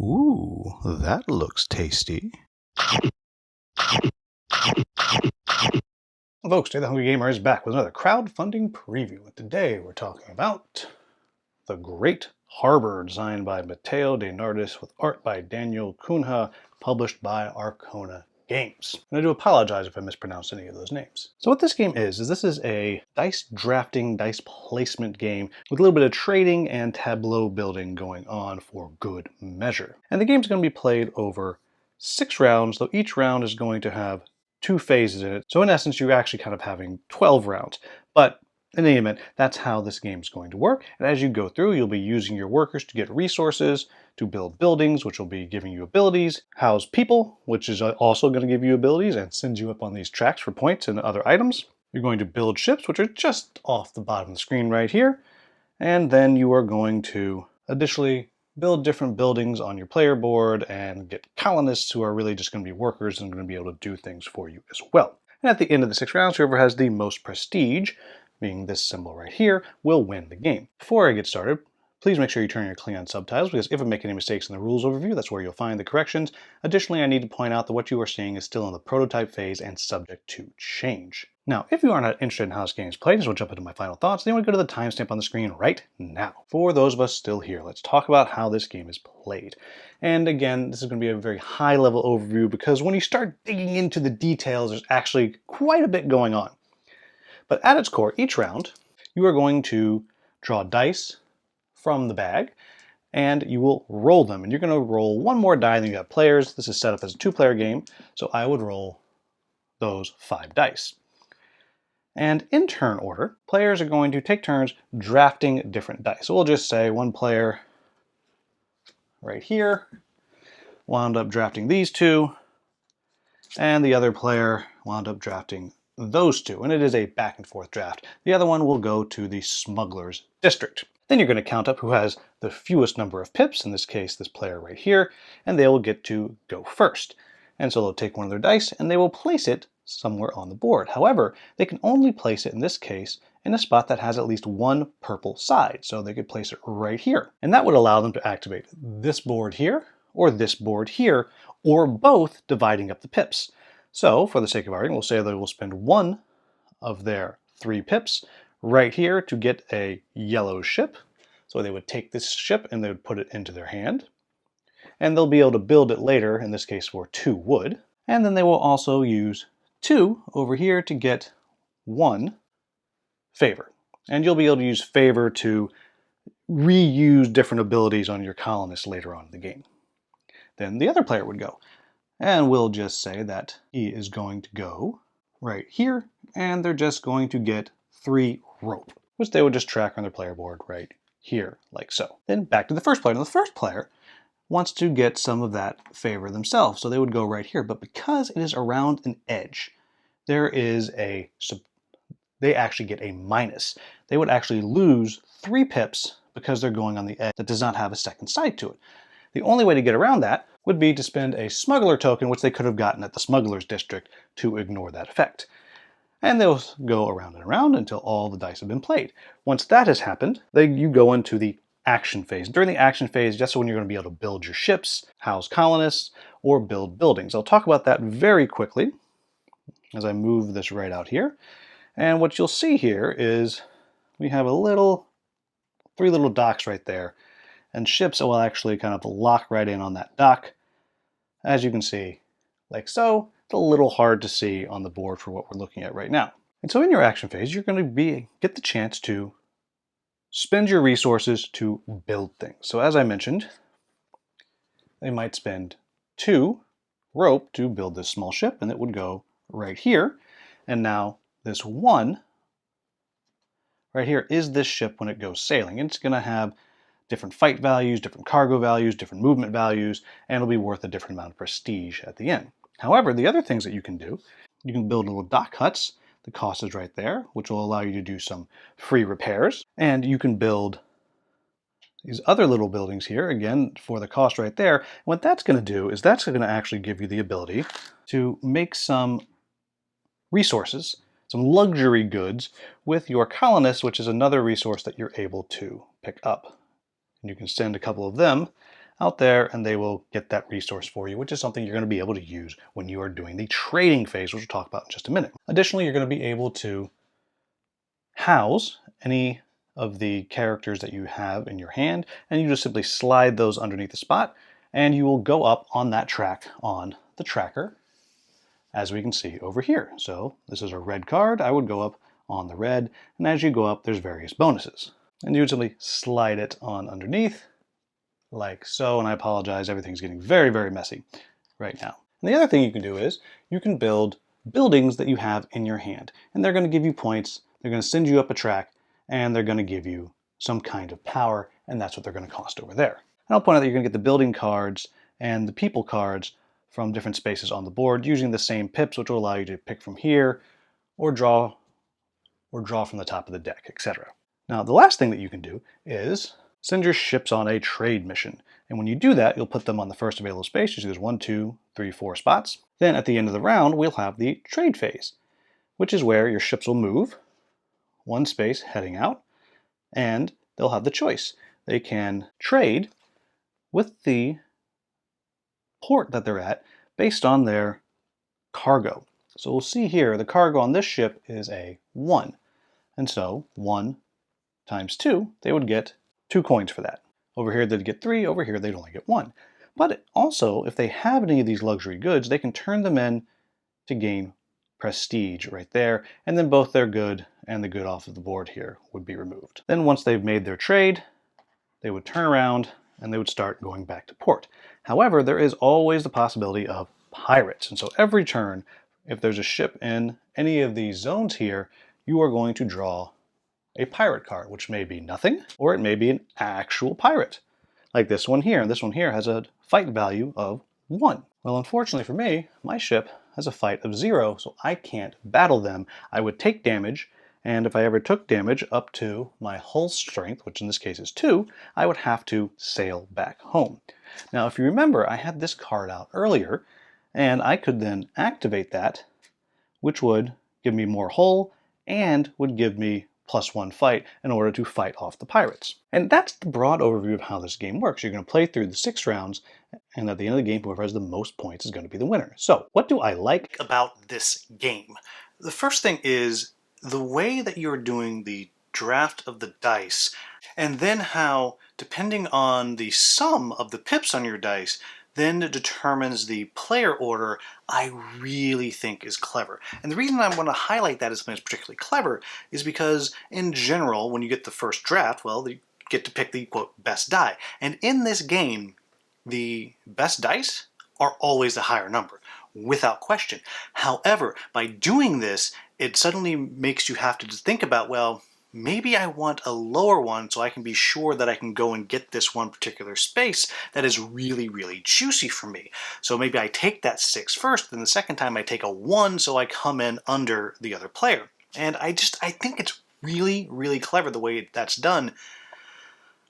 Ooh, that looks tasty. Folks, today the Hungry Gamer is back with another crowdfunding preview. And today we're talking about The Great Harbor, designed by Matteo De Nardis with art by Daniel Cunha, published by Arcona Games. And I do apologize if I mispronounced any of those names. So what this game is this is a dice drafting, dice placement game with a little bit of trading and tableau building going on for good measure. And the game's going to be played over 6 rounds, though each round is going to have 2 phases in it. So in essence, you're actually kind of having 12 rounds. But in any event, that's how this game is going to work. And as you go through, you'll be using your workers to get resources, to build buildings, which will be giving you abilities, house people, which is also going to give you abilities and send you up on these tracks for points and other items. You're going to build ships, which are just off the bottom of the screen right here. And then you are going to additionally build different buildings on your player board and get colonists who are really just going to be workers and going to be able to do things for you as well. And at the end of the 6 rounds, whoever has the most prestige, being this symbol right here, will win the game. Before I get started, please make sure you turn your Klingon subtitles, because if I make any mistakes in the rules overview, that's where you'll find the corrections. Additionally, I need to point out that what you are seeing is still in the prototype phase and subject to change. Now, if you are not interested in how this game is played, we'll jump into my final thoughts, then we'll go to the timestamp on the screen right now. For those of us still here, let's talk about how this game is played. And again, this is going to be a very high-level overview, because when you start digging into the details, there's actually quite a bit going on. But at its core, each round, you are going to draw dice from the bag, and you will roll them. And you're going to roll one more die than you have players. This is set up as a 2-player game, so I would roll those 5 dice. And in turn order, players are going to take turns drafting different dice. So we'll just say one player right here wound up drafting these 2, and the other player wound up drafting those 2, and it is a back and forth draft. The other one will go to the Smuggler's District. Then you're going to count up who has the fewest number of pips, in this case this player right here, and they will get to go first. And so they'll take one of their dice and they will place it somewhere on the board. However, they can only place it in this case in a spot that has at least one purple side, so they could place it right here. And that would allow them to activate this board here, or this board here, or both, dividing up the pips. So, for the sake of argument, we'll say they will spend one of their 3 pips right here to get a yellow ship. So they would take this ship and they would put it into their hand. And they'll be able to build it later, in this case for 2 wood. And then they will also use 2 over here to get 1 favor. And you'll be able to use favor to reuse different abilities on your colonists later on in the game. Then the other player would go. And we'll just say that he is going to go right here, and they're just going to get 3 rope, which they would just track on their player board right here, like so. Then back to the first player. Now the first player wants to get some of that favor themselves, so they would go right here. But because it is around an edge, there is they actually get a minus. They would actually lose 3 pips because they're going on the edge that does not have a second side to it. The only way to get around that would be to spend a smuggler token, which they could have gotten at the Smuggler's District, to ignore that effect. And they'll go around and around until all the dice have been played. Once that has happened, you go into the action phase. During the action phase, that's when you're going to be able to build your ships, house colonists, or build buildings. I'll talk about that very quickly as I move this right out here. And what you'll see here is we have 3 little docks right there. And ships will actually kind of lock right in on that dock. As you can see, like so. It's a little hard to see on the board for what we're looking at right now. And so in your action phase, you're going to get the chance to spend your resources to build things. So as I mentioned, they might spend 2 rope to build this small ship, and it would go right here. And now this 1 right here is this ship when it goes sailing. And it's going to have different fight values, different cargo values, different movement values, and it'll be worth a different amount of prestige at the end. However, the other things that you can do, you can build little dock huts. The cost is right there, which will allow you to do some free repairs. And you can build these other little buildings here, again, for the cost right there. And what that's going to do is that's going to actually give you the ability to make some resources, some luxury goods with your colonists, which is another resource that you're able to pick up. And you can send a couple of them out there and they will get that resource for you, which is something you're going to be able to use when you are doing the trading phase, which we'll talk about in just a minute. Additionally, you're going to be able to house any of the characters that you have in your hand, and you just simply slide those underneath the spot, and you will go up on that track on the tracker, as we can see over here. So this is a red card. I would go up on the red, and as you go up, there's various bonuses. And you would simply slide it on underneath, like so, and I apologize, everything's getting very, very messy right now. And the other thing you can do is you can build buildings that you have in your hand, and they're going to give you points, they're going to send you up a track, and they're going to give you some kind of power, and that's what they're going to cost over there. And I'll point out that you're going to get the building cards and the people cards from different spaces on the board using the same pips, which will allow you to pick from here or draw from the top of the deck, etc. Now, the last thing that you can do is send your ships on a trade mission. And when you do that, you'll put them on the first available space. You see there's 1, 2, 3, 4 spots. Then at the end of the round, we'll have the trade phase, which is where your ships will move one space heading out, and they'll have the choice. They can trade with the port that they're at based on their cargo. So we'll see here, the cargo on this ship is a 1. And so 1 times 2, they would get 2 coins for that. Over here they'd get 3, over here they'd only get 1. But also, if they have any of these luxury goods, they can turn them in to gain prestige right there, and then both their good and the good off of the board here would be removed. Then once they've made their trade, they would turn around and they would start going back to port. However, there is always the possibility of pirates, and so every turn, if there's a ship in any of these zones here, you are going to draw a pirate card, which may be nothing, or it may be an actual pirate, like this one here. And this one here has a fight value of 1. Well, unfortunately for me, my ship has a fight of 0, so I can't battle them. I would take damage, and if I ever took damage up to my hull strength, which in this case is 2, I would have to sail back home. Now, if you remember, I had this card out earlier, and I could then activate that, which would give me more hull and would give me +1 fight in order to fight off the pirates. And that's the broad overview of how this game works. You're going to play through the 6 rounds, and at the end of the game, whoever has the most points is going to be the winner. So, what do I like about this game? The first thing is the way that you're doing the draft of the dice, and then how, depending on the sum of the pips on your dice, then determines the player order, I really think is clever. And the reason I want to highlight that as something that's particularly clever is because, in general, when you get the first draft, well, you get to pick the, quote, best die. And in this game, the best dice are always the higher number, without question. However, by doing this, it suddenly makes you have to think about, well, maybe I want a lower one so I can be sure that I can go and get this one particular space that is really, really juicy for me. So maybe I take that 6 first, then the second time I take a 1 so I come in under the other player. And I think it's really, really clever the way that's done,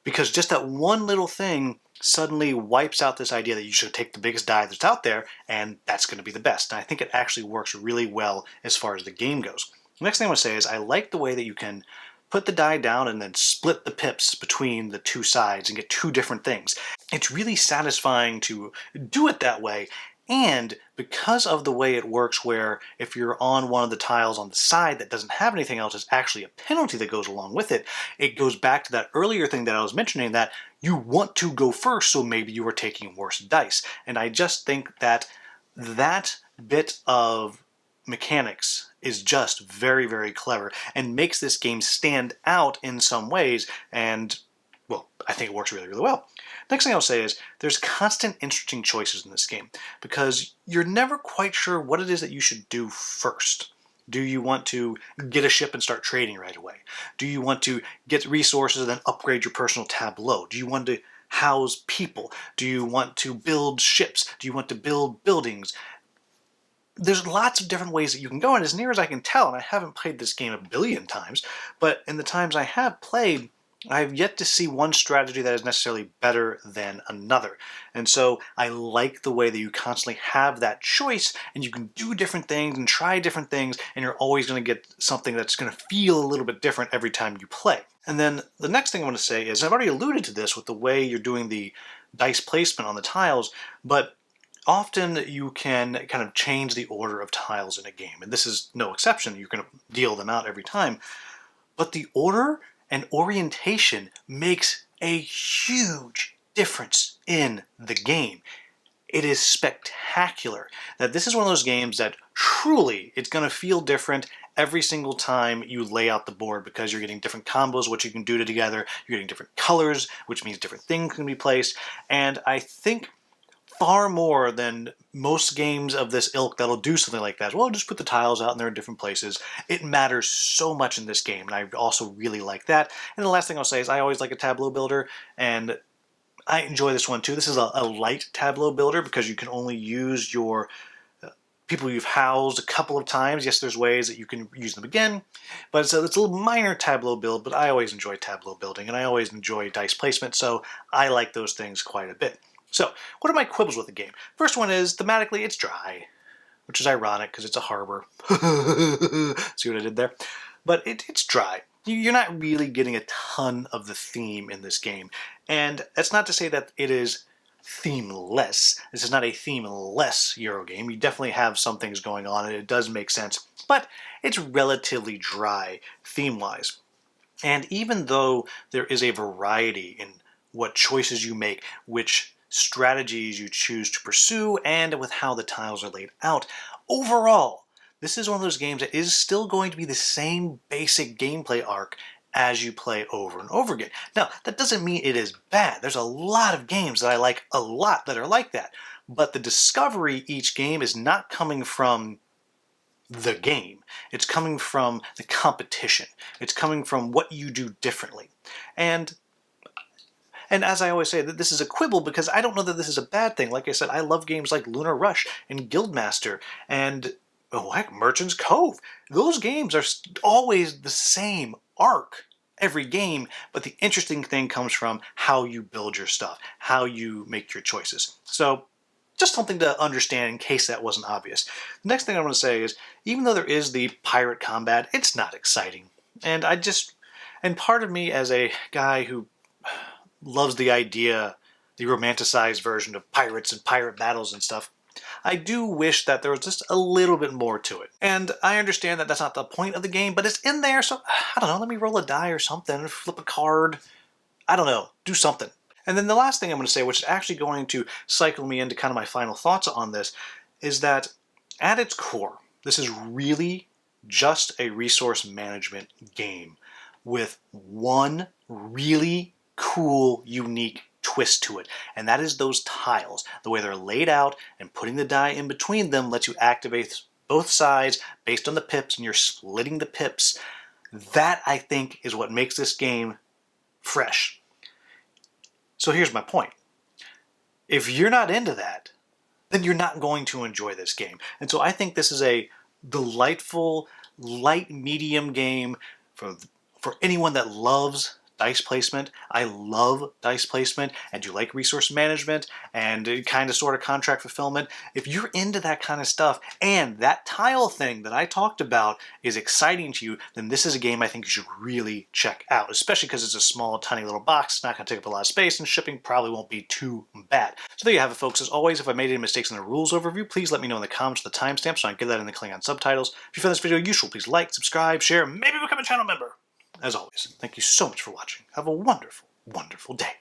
because just that one little thing suddenly wipes out this idea that you should take the biggest die that's out there and that's going to be the best. And I think it actually works really well as far as the game goes. The next thing I want to say is I like the way that you can put the die down and then split the pips between the 2 sides and get 2 different things. It's really satisfying to do it that way, and because of the way it works, where if you're on one of the tiles on the side that doesn't have anything else, it's actually a penalty that goes along with it. It goes back to that earlier thing that I was mentioning, that you want to go first, so maybe you are taking worse dice. And I just think that that bit of mechanics is just very, very clever and makes this game stand out in some ways, and, well, I think it works really, really well. Next thing I'll say is there's constant interesting choices in this game, because you're never quite sure what it is that you should do first. Do you want to get a ship and start trading right away? Do you want to get resources and then upgrade your personal tableau? Do you want to house people? Do you want to build ships? Do you want to build buildings? There's lots of different ways that you can go, and as near as I can tell, and I haven't played this game a billion times, but in the times I have played, I've yet to see one strategy that is necessarily better than another. And so I like the way that you constantly have that choice, and you can do different things and try different things, and you're always going to get something that's going to feel a little bit different every time you play. And then the next thing I want to say is, I've already alluded to this with the way you're doing the dice placement on the tiles, but often you can kind of change the order of tiles in a game, and this is no exception. You're going to deal them out every time, but the order and orientation makes a huge difference in the game. It is spectacular. That this is one of those games that truly it's going to feel different every single time you lay out the board, because you're getting different combos, what you can do together, you're getting different colors, which means different things can be placed, and I think far more than most games of this ilk that'll do something like that. Well, just put the tiles out and they're in different places. It matters so much in this game, and I also really like that. And the last thing I'll say is I always like a tableau builder, and I enjoy this one too. This is a light tableau builder because you can only use your people you've housed a couple of times. Yes, there's ways that you can use them again, but it's a little minor tableau build, but I always enjoy tableau building, and I always enjoy dice placement, so I like those things quite a bit. So, what are my quibbles with the game? First one is, thematically, it's dry, which is ironic because it's a harbor. See what I did there? But it's dry. You're not really getting a ton of the theme in this game, and that's not to say that it is themeless. This is not a themeless Euro game. You definitely have some things going on, and it does make sense, but it's relatively dry theme-wise. And even though there is a variety in what choices you make, which strategies you choose to pursue, and with how the tiles are laid out, overall, this is one of those games that is still going to be the same basic gameplay arc as you play over and over again. Now, that doesn't mean it is bad. There's a lot of games that I like a lot that are like that. But the discovery each game is not coming from the game. It's coming from the competition. It's coming from what you do differently. And as I always say, that this is a quibble because I don't know that this is a bad thing. Like I said, I love games like Lunar Rush and Guildmaster and Merchant's Cove. Those games are always the same arc every game, but the interesting thing comes from how you build your stuff, how you make your choices. So just something to understand in case that wasn't obvious. The next thing I want to say is, even though there is the pirate combat, it's not exciting. And part of me as a guy who loves the idea, the romanticized version of pirates and pirate battles and stuff, I do wish that there was just a little bit more to it. And I understand that that's not the point of the game, but it's in there, so I don't know, let me roll a die or something, flip a card, I don't know, do something. And then the last thing I'm going to say, which is actually going to cycle me into kind of my final thoughts on this, is that at its core, this is really just a resource management game with one really cool, unique twist to it, and that is those tiles. The way they're laid out and putting the die in between them lets you activate both sides based on the pips, and you're splitting the pips. That, I think, is what makes this game fresh. So here's my point. If you're not into that, then you're not going to enjoy this game. And so I think this is a delightful, light medium game for anyone that loves dice placement. I love dice placement, and you like resource management and kind of sort of contract fulfillment. If you're into that kind of stuff and that tile thing that I talked about is exciting to you, then this is a game I think you should really check out, especially because it's a small, tiny little box. It's not going to take up a lot of space, and shipping probably won't be too bad. So there you have it, folks. As always, if I made any mistakes in the rules overview, please let me know in the comments with the timestamp so I can get that in the Klingon subtitles. If you found this video useful, please like, subscribe, share, maybe become a channel member. As always, thank you so much for watching. Have a wonderful, wonderful day.